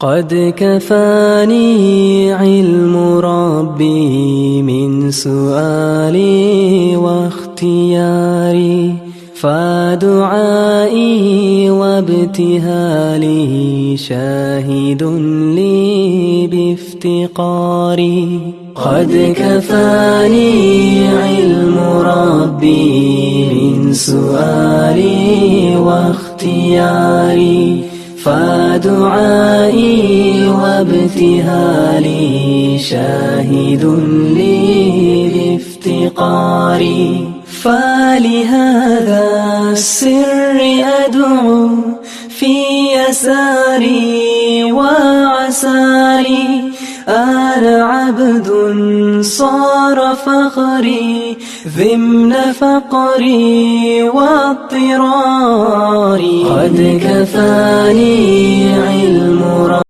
قد كفاني علم ربي من سؤالي واختياري، فدعائي وابتهالي شاهد لي بافتقاري. قد كفاني علم ربي من سؤالي واختياري، فدعائي وابتهالي شاهد لي بافتقاري. فلهذا السر أدعو في يساري وعساري، أنا عبد صار فخري ضمن فقري واضطراري. قد كفاني علم